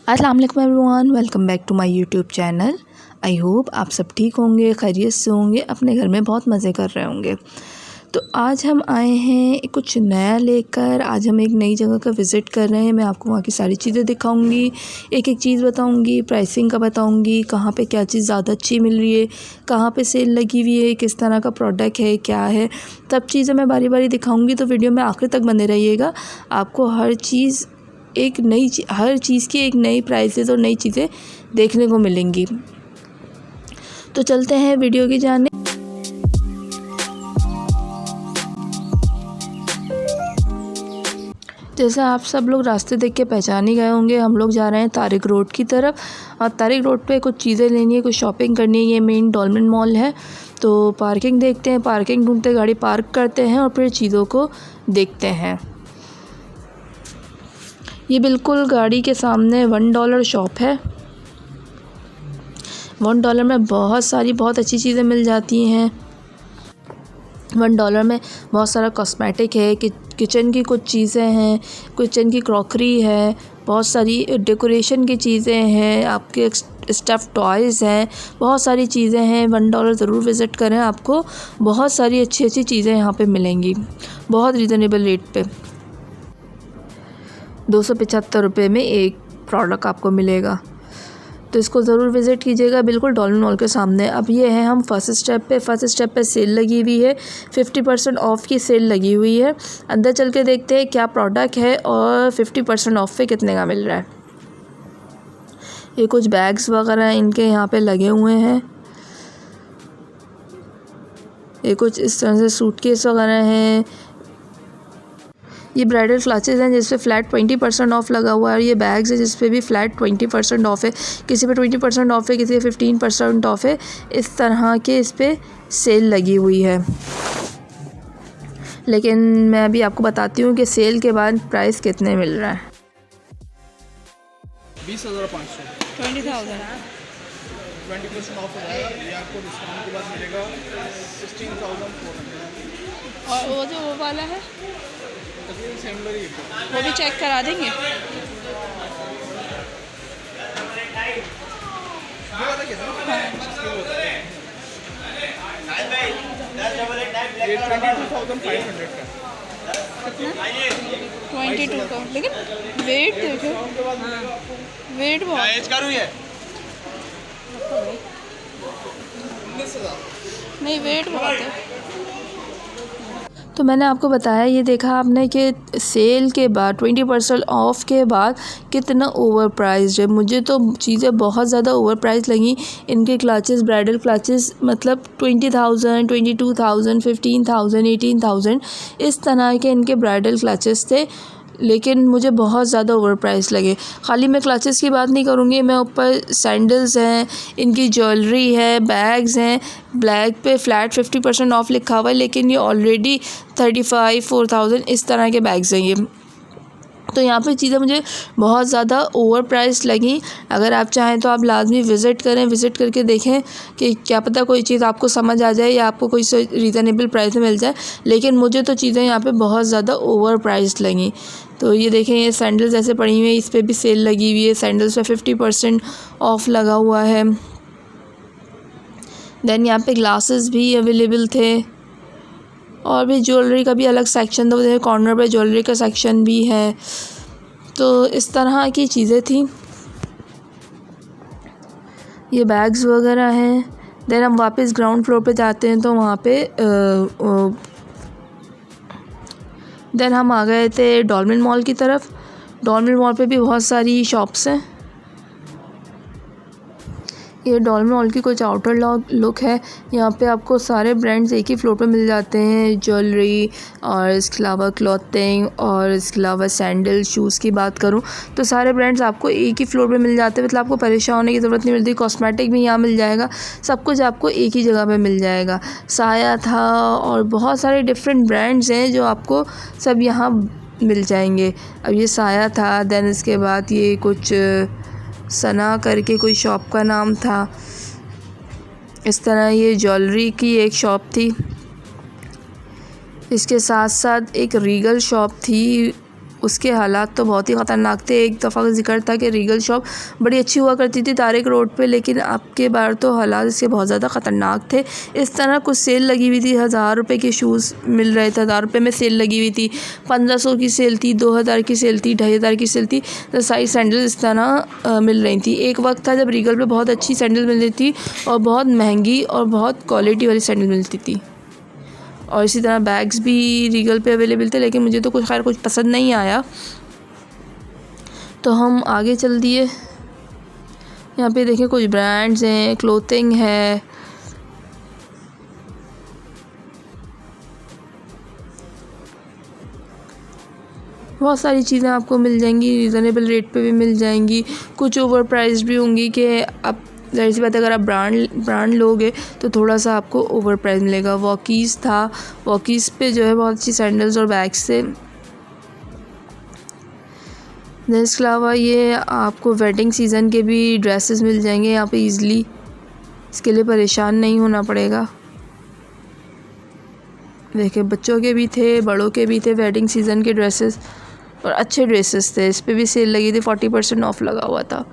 अस्सलाम वालेकुम everyone, welcome back to my YouTube channel. I hope आप सब ठीक होंगे, खैरियत से होंगे, अपने घर में बहुत मज़े कर रहे होंगे। तो आज हम आए हैं कुछ नया लेकर। आज हम एक नई जगह का विज़िट कर रहे हैं। मैं आपको वहाँ की सारी चीज़ें दिखाऊंगी, एक एक चीज़ बताऊंगी, प्राइसिंग का बताऊंगी, कहाँ पे क्या चीज़ ज़्यादा अच्छी मिल रही है, कहाँ पे सेल लगी हुई है, किस तरह का प्रोडक्ट है, क्या है, सब चीज़ें मैं बारी बारी दिखाऊंगी। तो वीडियो में आखिर तक बने रहिएगा। आपको हर चीज़ हर चीज़ की एक नई प्राइसेस और नई चीज़ें देखने को मिलेंगी। तो चलते हैं वीडियो की जाने। जैसे आप सब लोग रास्ते देख के पहचान ही गए होंगे, हम लोग जा रहे हैं तारिक रोड की तरफ। और तारिक रोड पे कुछ चीज़ें लेनी है, कुछ शॉपिंग करनी है। ये मेन डॉल्मेन मॉल है। तो पार्किंग देखते हैं, पार्किंग ढूंढते गाड़ी पार्क करते हैं और फिर चीज़ों को देखते हैं। ये बिल्कुल गाड़ी के सामने $1 शॉप है। $1 में बहुत अच्छी चीज़ें मिल जाती हैं। $1 में बहुत सारा कॉस्मेटिक है, किचन की कुछ चीज़ें हैं, किचन की क्रॉकरी है, बहुत सारी डेकोरेशन की चीज़ें हैं, आपके स्टफ़ टॉयज़ हैं, बहुत सारी चीज़ें हैं। $1 ज़रूर विज़िट करें, आपको बहुत सारी अच्छी चीज़ें यहाँ पे मिलेंगी, बहुत रीज़नेबल रेट पे। 275 रुपये में एक प्रोडक्ट आपको मिलेगा। तो इसको ज़रूर विज़िट कीजिएगा, बिल्कुल डॉल्मेन मॉल के सामने। अब ये है हम फर्स्ट स्टेप पे सेल लगी हुई है, 50% ऑफ़ की सेल लगी हुई है। अंदर चल के देखते हैं क्या प्रोडक्ट है और 50% ऑफ़ पे कितने का मिल रहा है। ये कुछ बैग्स वगैरह इनके यहाँ पे लगे हुए हैं। ये कुछ इस तरह से सूटकेस वगैरह हैं। ये ब्राइडल क्लचेज़ हैं जिस पे फ्लैट 20% ऑफ़ लगा हुआ है। और ये बैग्स हैं जिस पे भी फ्लैट 20% ऑफ़ है। किसी पे 20% ऑफ़ है, किसी पे 15% ऑफ़ है। इस तरह के इस पे सेल लगी हुई है। लेकिन मैं अभी आपको बताती हूँ कि सेल के बाद प्राइस कितने मिल रहा है। 20,500 20,000 20% ऑफ है। ये आपको डिस्काउंट के बाद मिलेगा 16,400। और वो जो वो वाला है तकरीबन सिमिलर ही है। वो भी चेक करा देंगे। ये वाला क्या था? ये 22,500 का। 22 का, लेकिन वेट देखो, वेट बहुत नहीं, वेट बहुत है। तो मैंने आपको बताया, ये देखा आपने कि सेल के बाद 20% ऑफ़ के बाद कितना ओवर प्राइस्ड है। मुझे तो चीज़ें बहुत ज़्यादा ओवर प्राइस लगी। इनके क्लचेस, ब्राइडल क्लचेस मतलब 20,000, 22,000, 15,000, 18,000 इस तरह के इनके ब्राइडल क्लचेस थे। लेकिन मुझे बहुत ज़्यादा ओवर प्राइस लगे। ख़ाली मैं क्लचेस की बात नहीं करूँगी, मैं ऊपर सैंडल्स हैं, इनकी ज्वेलरी है, बैग्स हैं। ब्लैक पे फ्लैट 50% ऑफ़ लिखा हुआ है, लेकिन ये ऑलरेडी 35, 4,000 इस तरह के बैग्स हैं ये। तो यहाँ पे चीज़ें मुझे बहुत ज़्यादा ओवर प्राइस लगी। अगर आप चाहें तो आप लाजमी विज़िट करें, विज़िट करके देखें कि क्या पता कोई चीज़ आपको समझ आ जाए या आपको कोई रीज़नेबल प्राइस में मिल जाए। लेकिन मुझे तो चीज़ें यहाँ पे बहुत ज़्यादा ओवर प्राइस लगी। तो ये देखें, ये सैंडल्स ऐसे पड़ी हुई है, इस पर भी सेल लगी हुई है। सैंडल्स पे 50% ऑफ़ लगा हुआ है। दैन यहाँ पे ग्लासेस भी अवेलेबल थे और भी ज्वेलरी का भी अलग सेक्शन था। कॉर्नर पे ज्वेलरी का सेक्शन भी है। तो इस तरह की चीज़ें थी। ये बैग्स वगैरह हैं। देन हम वापस ग्राउंड फ्लोर पे जाते हैं तो वहाँ पे देन हम आ गए थे डॉल्मेन मॉल की तरफ। डॉल्मेन मॉल पे भी बहुत सारी शॉप्स हैं। ये डॉल्मेन मॉल की कुछ आउटर लुक है। यहाँ पे आपको सारे ब्रांड्स एक ही फ्लोर पे मिल जाते हैं। ज्वेलरी और इसके अलावा क्लॉथिंग और इसके अलावा सैंडल, शूज़ की बात करूँ तो सारे ब्रांड्स आपको एक ही फ्लोर पे मिल जाते हैं। मतलब आपको परेशान होने की ज़रूरत नहीं मिलती। कॉस्मेटिक भी यहाँ मिल जाएगा, सब कुछ आपको एक ही जगह पे मिल जाएगा। साया था और बहुत सारे डिफरेंट ब्रांड्स हैं जो आपको सब यहाँ मिल जाएंगे। अब ये साया था, दैन इसके बाद ये कुछ सना करके कोई शॉप का नाम था। इस तरह ये ज्वेलरी की एक शॉप थी। इसके साथ साथ एक रीगल शॉप थी उसके हालात तो बहुत ही ख़तरनाक थे। एक दफ़ा का ज़िक्र था कि रीगल शॉप बड़ी अच्छी हुआ करती थी तारिक रोड पे, लेकिन अब के बार तो हालात इसके बहुत ज़्यादा ख़तरनाक थे। इस तरह कुछ सेल लगी हुई थी, 1000 रुपये के शूज़ मिल रहे थे, 1000 रुपये में सेल लगी हुई थी, 1500 की सेल थी, 2000 की सेल थी, 2500 की सेल थी। तो सारी सैंडल इस तरह मिल रही थी। एक वक्त था जब रीगल पे बहुत अच्छी सैंडल मिल रही थी और बहुत महंगी और बहुत क्वालिटी वाली सैंडल मिलती थी। और इसी तरह बैग्स भी रीगल पे अवेलेबल थे, लेकिन मुझे तो कुछ पसंद नहीं आया, तो हम आगे चल दिए। यहाँ पे देखें कुछ ब्रांड्स हैं, क्लोथिंग है, बहुत सारी चीज़ें आपको मिल जाएंगी, रीज़नेबल रेट पे भी मिल जाएंगी, कुछ ओवर प्राइस भी होंगी कि आप ज़ाहिर सी बात है अगर आप ब्रांड लोगे तो थोड़ा सा आपको ओवर प्राइस मिलेगा। वॉकीज़ था, वॉकीज़ पे जो है बहुत अच्छी सैंडल्स और बैग्स थे। इसके अलावा ये आपको वेडिंग सीज़न के भी ड्रेसेस मिल जाएंगे यहाँ पे ईज़िली, इसके लिए परेशान नहीं होना पड़ेगा। देखिए बच्चों के भी थे, बड़ों के भी थे वेडिंग सीज़न के ड्रेसेस, और अच्छे ड्रेसेस थे। इस पे भी सेल लगी थी, 40% ऑफ लगा हुआ था।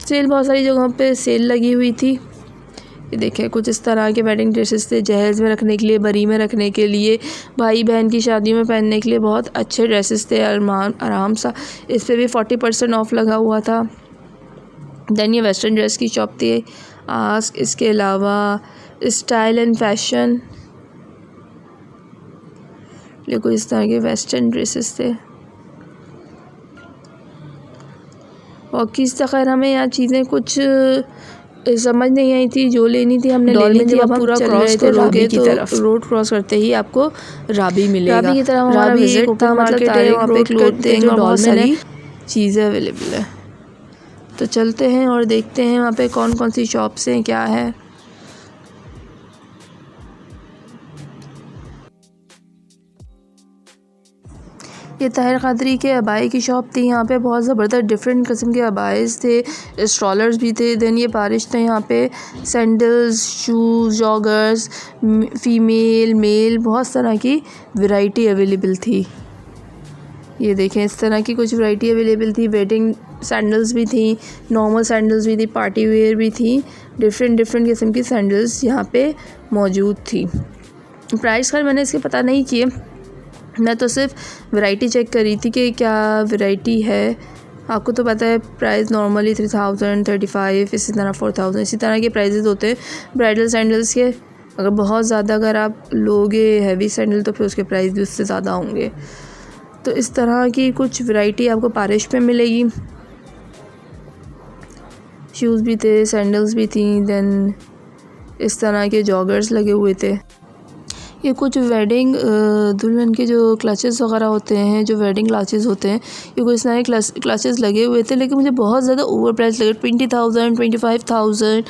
सेल बहुत सारी जगहों पे सेल लगी हुई थी। ये देखिए कुछ इस तरह के वेडिंग ड्रेसेस थे, जहेज़ में रखने के लिए, बरी में रखने के लिए, भाई बहन की शादियों में पहनने के लिए बहुत अच्छे ड्रेसेस थे, आराम सा। इस पर भी 40% ऑफ लगा हुआ था। देन ये वेस्टर्न ड्रेस की शॉप थी आस्क। इसके अलावा स्टाइल एंड फैशन, ये कोई इस तरह के वेस्टर्न ड्रेसेस थे। वॉकीज़ तो खैर हमें यहाँ चीज़ें कुछ समझ नहीं आई थी, जो लेनी थी हमने ले ली थी। अब पूरा क्रॉस करोगे तो रोड क्रॉस करते ही आपको राबी मिलेगा। राबी की तरफ हमारा विजिट था, मतलब वहाँ पे क्लोथिंग और बहुत सारी चीज़ें अवेलेबल है। तो चलते हैं और देखते हैं वहाँ पे कौन कौन सी शॉप्स हैं, क्या है। ये ताहिर क़ादरी के अबाए की शॉप थी। यहाँ पे बहुत ज़बरदस्त डिफरेंट किस्म के अबाएस थे, स्ट्रॉलर्स भी थे। देन ये बारिश थे, यहाँ पे sandals, shoes, joggers, female male बहुत तरह की वैरायटी अवेलेबल थी। ये देखें इस तरह की कुछ वैरायटी अवेलेबल थी। वेडिंग सैंडल्स भी थी, नॉर्मल सैंडल्स भी थी, पार्टी वेयर भी थी। डिफरेंट किस्म की सैंडल्स यहाँ पे मौजूद थी। प्राइस खैर मैंने इसके पता नहीं किए, मैं तो सिर्फ वैरायटी चेक करी थी कि क्या वैरायटी है। आपको तो पता है प्राइस नॉर्मली 3000, 35, इसी तरह 4000 इसी तरह के प्राइजेज़ होते हैं ब्राइडल सैंडल्स के। अगर बहुत ज़्यादा अगर आप लोगे हैवी सैंडल तो फिर उसके प्राइस भी उससे ज़्यादा होंगे। तो इस तरह की कुछ वैरायटी आपको पारिश पे मिलेगी। शूज़ भी थे, सैंडल्स भी थी, देन इस तरह के जॉगर्स लगे हुए थे। ये कुछ वेडिंग दुल्हन के जो क्लचेस वगैरह होते हैं, जो वेडिंग क्लचेस होते हैं, ये कुछ नए क्लचेस लगे हुए थे, लेकिन मुझे बहुत ज़्यादा ओवर प्राइस लगे। 20,000, 25,000,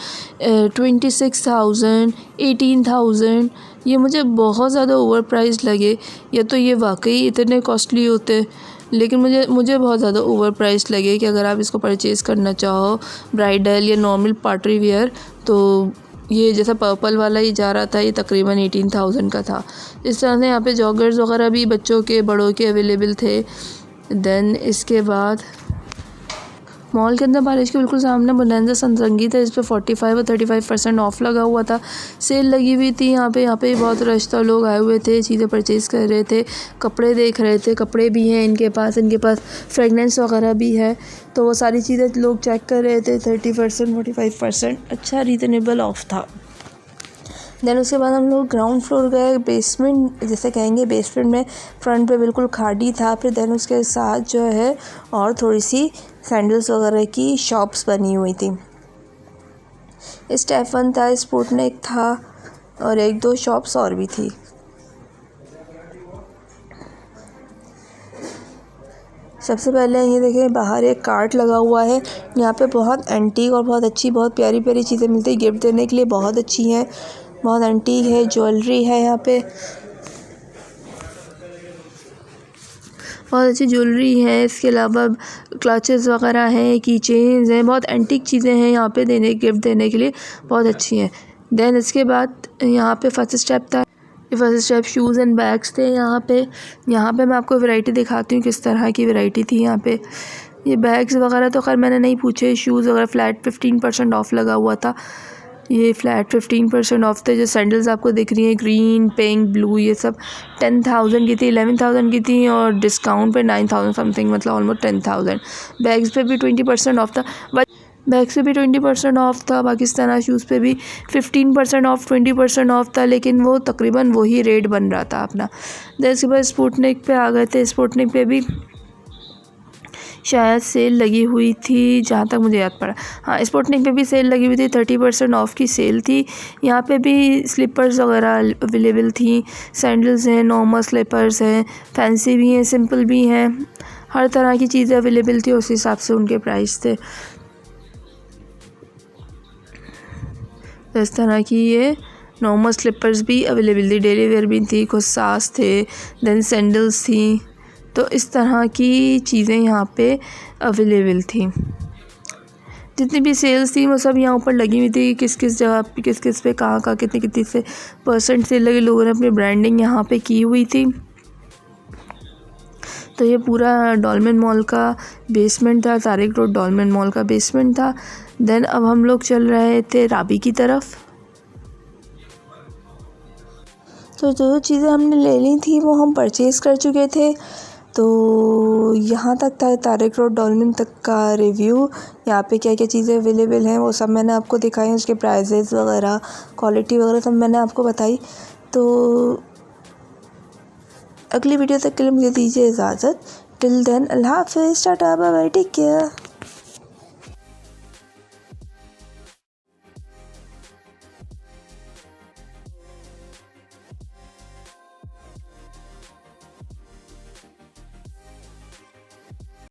26,000, 18,000, ये मुझे बहुत ज़्यादा ओवर प्राइस लगे। या तो ये वाकई इतने कॉस्टली होते, लेकिन मुझे बहुत ज़्यादा ओवर प्राइस लगे कि अगर आप इसको परचेज़ करना चाहो ब्राइडल या नॉर्मल पार्टी वेयर, तो ये जैसा पर्पल वाला ही जा रहा था, ये तकरीबन 18,000 का था। इस तरह से यहाँ पे जॉगर्स वगैरह भी बच्चों के बड़ों के अवेलेबल थे। देन इसके बाद मॉल के अंदर बारिश के बिल्कुल सामने बोनांजा संसंगीत है, इस पर 45 और 35% ऑफ लगा हुआ था, सेल लगी हुई थी। यहाँ पे बहुत रश था, लोग आए हुए थे, चीज़ें परचेज़ कर रहे थे, कपड़े देख रहे थे। कपड़े भी हैं इनके पास फ्रेगनेंस वगैरह भी है, तो वो सारी चीज़ें लोग चेक कर रहे थे। 30%, 45% अच्छा रीज़नेबल ऑफ था। देन उसके बाद हम लोग ग्राउंड फ्लोर गए, बेसमेंट जैसे कहेंगे, बेसमेंट में फ्रंट पे बिल्कुल खाली था। फिर देन उसके साथ जो है और थोड़ी सी सैंडल्स वगैरह की शॉप्स बनी हुई थी। स्टेफन था, स्पुटनिक था और 1-2 शॉप्स और भी थी। सबसे पहले ये देखें बाहर एक कार्ट लगा हुआ है। यहाँ पे बहुत एंटीक और बहुत अच्छी, बहुत प्यारी प्यारी चीज़ें मिलती है गिफ्ट देने के लिए, बहुत अच्छी हैं, बहुत एंटीक है, ज्वेलरी है यहाँ पे, बहुत अच्छी ज्वेलरी है। इसके अलावा क्लचेस वगैरह हैं, की चेन्स हैं, बहुत एंटीक चीज़ें हैं यहाँ पे गिफ्ट देने के लिए, बहुत अच्छी हैं। देन इसके बाद यहाँ पे फर्स्ट स्टेप था, ये first step shoes and bags थे यहाँ पे मैं आपको वैरायटी दिखाती हूँ किस तरह की वैरायटी थी यहाँ पे। ये बैग्स वगैरह तो खैर मैंने नहीं पूछे, शूज़ वगैरह फ्लैट 15% ऑफ लगा हुआ था। ये फ्लैट 15% ऑफ थे। जो सैंडल्स आपको दिख रही हैं ग्रीन, पिंक, ब्लू, ये सब 10,000 की थी, 11,000 की थी और डिस्काउंट पे 9,000 समथिंग, मतलब ऑलमोस्ट 10,000। बैग्स पे भी 20% ऑफ था, बैग्स पे भी 20% ऑफ था। पाकिस्तान शूज़ पे भी 15% ऑफ, 20% ऑफ था, लेकिन वो तकरीबन वही रेट बन रहा था अपना। देन उसके बाद स्पुतनिक पे आ गए थे। स्पुतनिक पे भी शायद सेल लगी हुई थी, जहाँ तक मुझे याद पड़ा। हाँ, स्पुतनिक पे भी सेल लगी हुई थी, 30% ऑफ की सेल थी। यहाँ पे भी स्लीपर्स वगैरह अवेलेबल थी। सैंडल्स हैं, नॉर्मल स्लीपर्स हैं, फैंसी भी हैं, सिंपल भी हैं, हर तरह की चीज़ें अवेलेबल थी। उस हिसाब से उनके प्राइस थे। इस तरह की ये नॉर्मल स्लीपर्स भी अवेलेबल थी, डेली वेयर भी थी, कुछ सास थे, देन सैंडल्स थी। तो इस तरह की चीज़ें यहाँ पे अवेलेबल थी। जितनी भी सेल्स थी वो सब यहाँ ऊपर लगी हुई थी, किस किस जगह पे, किस किस पे, कहाँ कितनी से % सेल लगी। लोगों ने अपनी ब्रांडिंग यहाँ पे की हुई थी। तो ये पूरा डॉलमेन मॉल का बेसमेंट था, तारिक रोड डॉलमेन मॉल का बेसमेंट था। देन अब हम लोग चल रहे थे राबी की तरफ। तो जो चीज़ें हमने ले ली थी वो हम परचेज़ कर चुके थे। तो यहाँ तक था तारिक रोड डॉलमेन तक का रिव्यू। यहाँ पे क्या क्या चीज़ें अवेलेबल हैं वो सब मैंने आपको दिखाई, उसके प्राइजेज़ वगैरह, क्वालिटी वगैरह सब मैंने आपको बताई। तो अगली वीडियो तक के लिए मुझे दीजिए इजाज़त। टिल देन अल्लाह हाफ़िज़, tata bye bye, take care.